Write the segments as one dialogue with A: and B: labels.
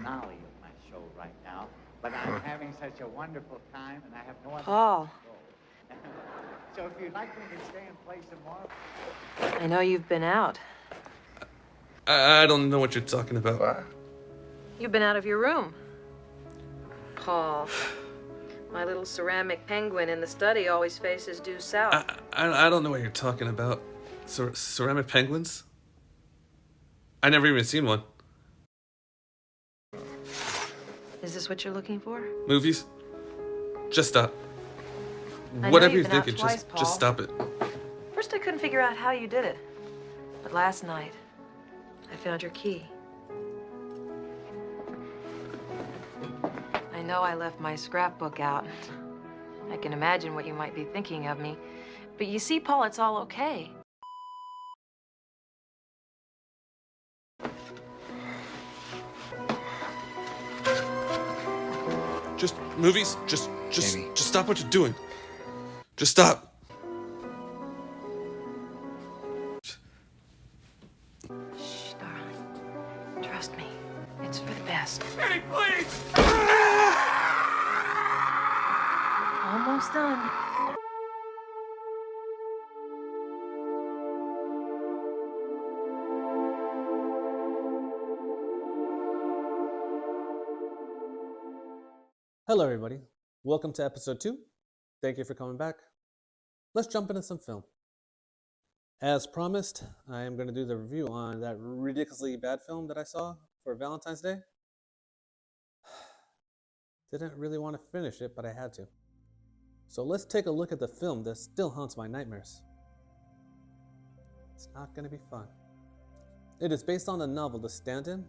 A: finale of my show right now, but I'm having such a wonderful time, and I have no other
B: Paul.
A: place to go. So if you'd like me to stay and play some more...
B: I know you've been out.
C: I don't know what you're talking about.
D: What?
B: You've been out of your room. Paul. My little ceramic penguin in the study always faces due south.
C: I don't know what you're talking about. Ceramic penguins? I never even seen one.
B: Is this what you're looking for?
C: Movies? Just stop.
B: I know
C: Whatever
B: you've
C: you're
B: been out
C: thinking,
B: twice,
C: just stop it.
B: First, I couldn't figure out how you did it. But last night, I found your key. I know I left my scrapbook out. I can imagine what you might be thinking of me. But you see, Paul, it's all okay.
C: Just movies. Just
D: Amy.
C: stop what you're doing. Just stop.
B: Shh, darling. Trust me. It's for the best.
C: Eddie, please.
B: Almost done.
E: Hello everybody, welcome to episode 2. Thank you for coming back. Let's jump into some film. As promised, I am going to do the review on that ridiculously bad film that I saw for Valentine's Day. Didn't really want to finish it, but I had to. So let's take a look at the film that still haunts my nightmares. It's not going to be fun. It is based on the novel The Stand-In.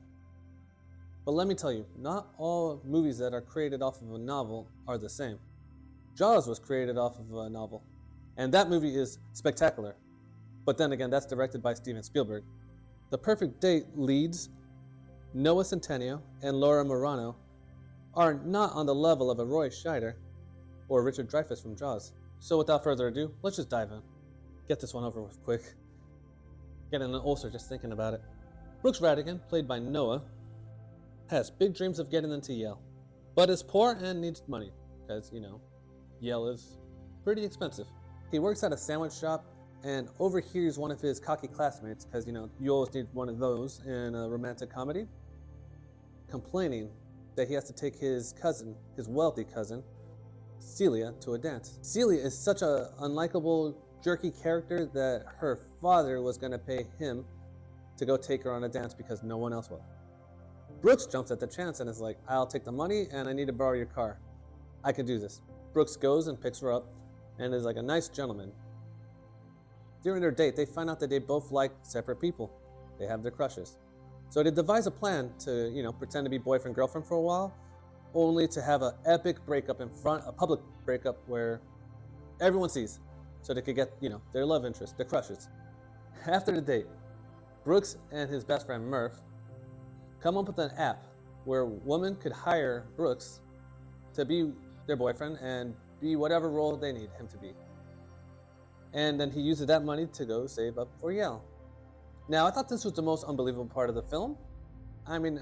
E: But let me tell you, not all movies that are created off of a novel are the same. Jaws was created off of a novel, and that movie is spectacular. But then again, that's directed by Steven Spielberg. The Perfect Date leads, Noah Centineo and Laura Marano, are not on the level of a Roy Scheider or Richard Dreyfuss from Jaws. So without further ado, let's just dive in. Get this one over with quick. Getting an ulcer just thinking about it. Brooks Radigan, played by Noah, has big dreams of getting into Yale, but is poor and needs money, because, Yale is pretty expensive. He works at a sandwich shop and overhears one of his cocky classmates, because, you always need one of those in a romantic comedy, complaining that he has to take his cousin, his wealthy cousin, Celia, to a dance. Celia is such an unlikable, jerky character that her father was going to pay him to go take her on a dance because no one else will. Brooks jumps at the chance and is like, I'll take the money and I need to borrow your car. I can do this. Brooks goes and picks her up and is like a nice gentleman. During their date, they find out that they both like separate people. They have their crushes. So they devise a plan to, pretend to be boyfriend-girlfriend for a while, only to have an epic breakup a public breakup where everyone sees, so they could get, their love interest, their crushes. After the date, Brooks and his best friend Murph come up with an app where a woman could hire Brooks to be their boyfriend and be whatever role they need him to be. And then he uses that money to go save up for Yale. Now, I thought this was the most unbelievable part of the film. I mean,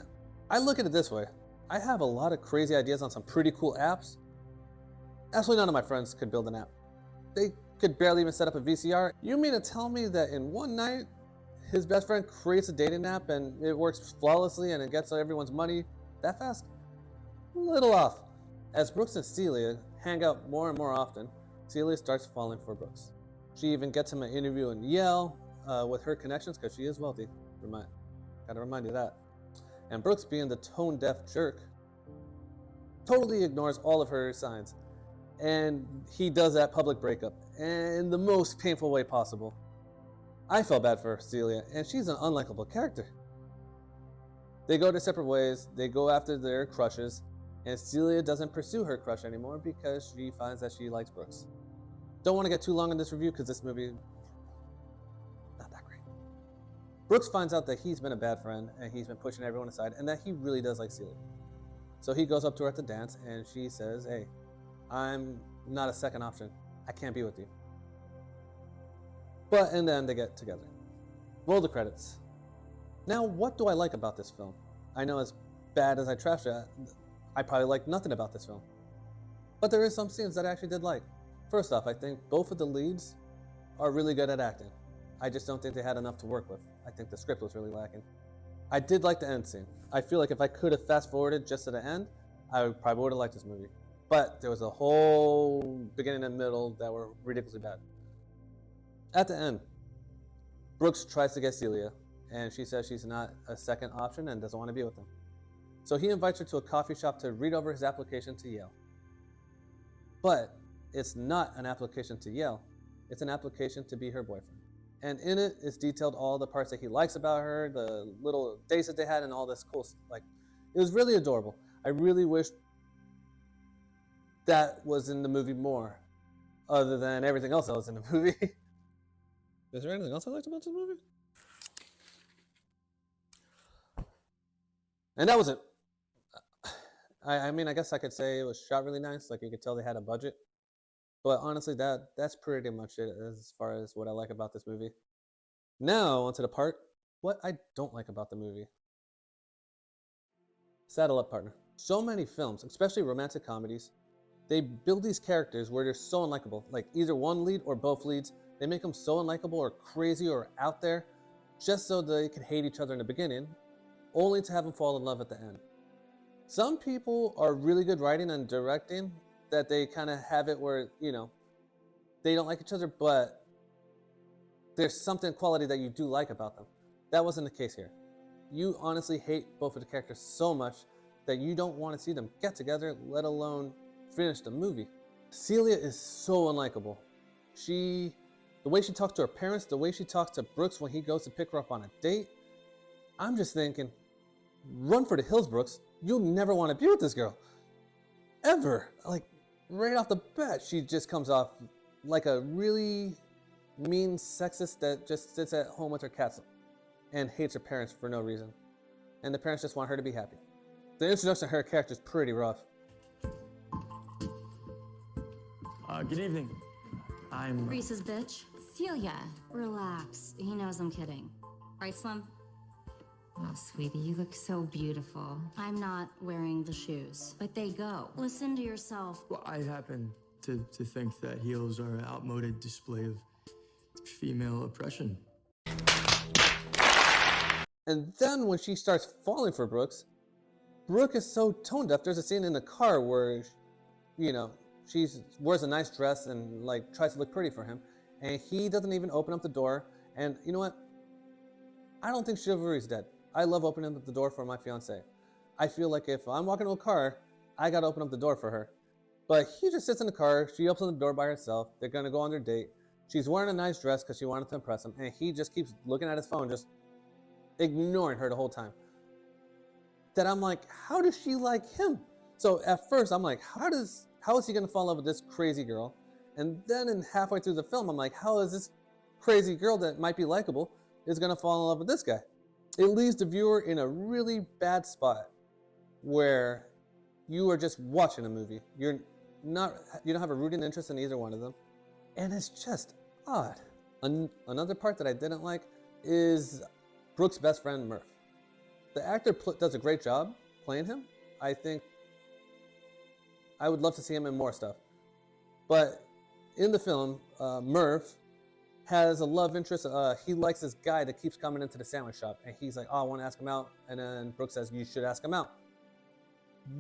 E: I look at it this way. I have a lot of crazy ideas on some pretty cool apps. Absolutely none of my friends could build an app. They could barely even set up a VCR. You mean to tell me that in one night, his best friend creates a dating app and it works flawlessly and it gets everyone's money that fast? A little off. As Brooks and Celia hang out more and more often, Celia starts falling for Brooks. She even gets him an interview in Yale with her connections because she is wealthy. Gotta remind you of that. And Brooks, being the tone-deaf jerk, totally ignores all of her signs. And he does that public breakup in the most painful way possible. I felt bad for Celia, and she's an unlikable character. They go their separate ways, they go after their crushes, and Celia doesn't pursue her crush anymore because she finds that she likes Brooks. Don't want to get too long in this review because this movie, not that great. Brooks finds out that he's been a bad friend, and he's been pushing everyone aside, and that he really does like Celia. So he goes up to her at the dance, and she says, hey, I'm not a second option. I can't be with you. But in the end, they get together. Roll the credits. Now, what do I like about this film? I know, as bad as I trashed it, I probably liked nothing about this film. But there is some scenes that I actually did like. First off, I think both of the leads are really good at acting. I just don't think they had enough to work with. I think the script was really lacking. I did like the end scene. I feel like if I could have fast forwarded just to the end, I probably would have liked this movie. But there was a whole beginning and middle that were ridiculously bad. At the end, Brooks tries to get Celia, and she says she's not a second option and doesn't want to be with him. So he invites her to a coffee shop to read over his application to Yale. But it's not an application to Yale, it's an application to be her boyfriend. And in it is detailed all the parts that he likes about her, the little dates that they had, and all this cool stuff. Like, it was really adorable. I really wish that was in the movie more, other than everything else that was in the movie. Is there anything else I liked about this movie? And that was it. I mean, I guess I could say it was shot really nice. Like, you could tell they had a budget. But honestly, that's pretty much it as far as what I like about this movie. Now, onto the part what I don't like about the movie. Saddle up, partner. So many films, especially romantic comedies, they build these characters where they're so unlikable. Like, either one lead or both leads. They make them so unlikable or crazy or out there just so they can hate each other in the beginning, only to have them fall in love at the end. Some people are really good writing and directing that they kind of have it where, you know, they don't like each other, but there's something quality that you do like about them. That wasn't the case here. You honestly hate both of the characters so much that you don't want to see them get together, let alone finish the movie. Celia is so unlikable. The way she talks to her parents, the way she talks to Brooks when he goes to pick her up on a date, I'm just thinking, run for the hills, Brooks. You'll never want to be with this girl. Ever. Like, right off the bat, she just comes off like a really mean sexist that just sits at home with her cats and hates her parents for no reason. And the parents just want her to be happy. The introduction of her character is pretty rough.
D: Good evening. I'm...
F: Reese's bitch. Celia, relax. He knows I'm kidding. Right, Slim? Oh, sweetie, you look so beautiful. I'm not wearing the shoes, but they go. Listen to yourself.
D: Well, I happen to think that heels are an outmoded display of female oppression.
E: And then when she starts falling for Brooks, Brooke is so tone deaf. There's a scene in the car where, you know, she wears a nice dress and like tries to look pretty for him, and he doesn't even open up the door. And you know what? I don't think chivalry's dead. I love opening up the door for my fiance. I feel like if I'm walking to a car, I gotta open up the door for her. But he just sits in the car, she opens the door by herself, they're gonna go on their date. She's wearing a nice dress because she wanted to impress him, and he just keeps looking at his phone, just ignoring her the whole time. That I'm like, how does she like him? So at first I'm like, how is he gonna fall in love with this crazy girl? And then in halfway through the film, I'm like, how is this crazy girl that might be likable is gonna fall in love with this guy? It leaves the viewer in a really bad spot where you are just watching a movie. You don't have a rooting interest in either one of them. And it's just odd. Another part that I didn't like is Brooks' best friend, Murph. The actor does a great job playing him. I think I would love to see him in more stuff. But in the film, Murph has a love interest. He likes this guy that keeps coming into the sandwich shop, and he's like, oh, I want to ask him out. And then Brooks says, you should ask him out.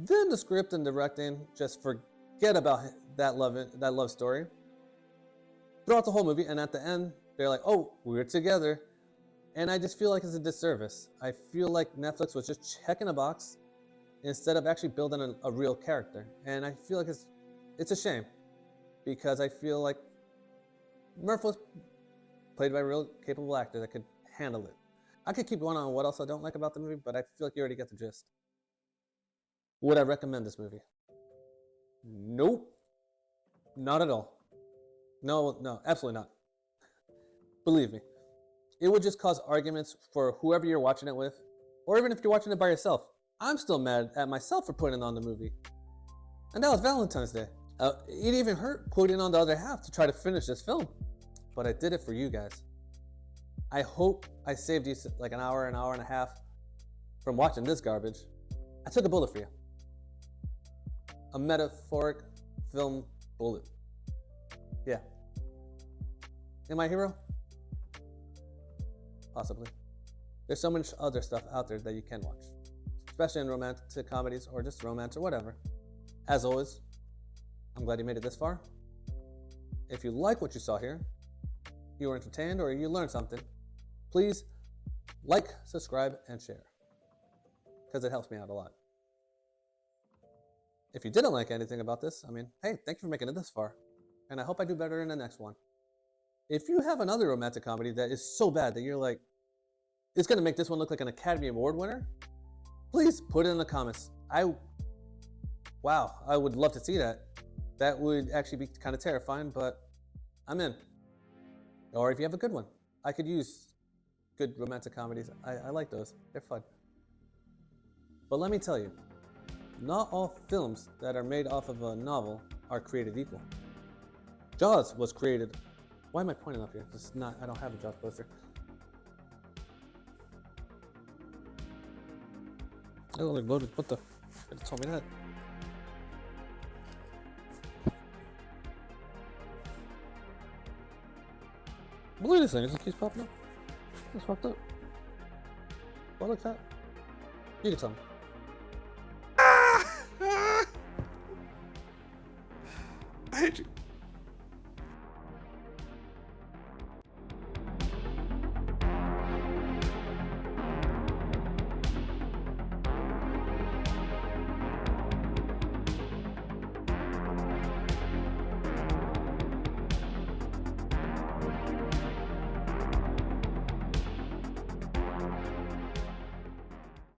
E: Then the script and directing just forget about that love story throughout the whole movie, and at the end they're like, oh, we're together. And I just feel like it's a disservice. I feel like Netflix was just checking a box instead of actually building a real character. And I feel like it's a shame, because I feel like Murph was played by a real capable actor that could handle it. I could keep going on what else I don't like about the movie, but I feel like you already get the gist. Would I recommend this movie? Nope. Not at all. No, absolutely not. Believe me. It would just cause arguments for whoever you're watching it with, or even if you're watching it by yourself. I'm still mad at myself for putting on the movie. And that was Valentine's Day. It even hurt putting on the other half to try to finish this film. But I did it for you guys. I hope I saved you like an hour and a half from watching this garbage. I took a bullet for you. A metaphoric film bullet. Yeah. Am I a hero? Possibly. There's so much other stuff out there that you can watch, especially in romantic comedies or just romance or whatever. As always, I'm glad you made it this far. If you like what you saw here, you were entertained or you learned something, please like, subscribe, and share, because it helps me out a lot. If you didn't like anything about this, I mean, hey, thank you for making it this far, and I hope I do better in the next one. If you have another romantic comedy that is so bad that you're like, it's going to make this one look like an Academy Award winner, please put it in the comments. Wow, I would love to see that. That would actually be kind of terrifying, but I'm in. Or if you have a good one, I could use good romantic comedies. I like those. They're fun. But let me tell you, not all films that are made off of a novel are created equal. Jaws was created. Why am I pointing up here? It's not. I don't have a Jaws poster. Oh, like loaded. What the? It told me that. Look at this thing. It just keeps popping up. It's fucked up. What looks that? You can tell me.
C: I hate you.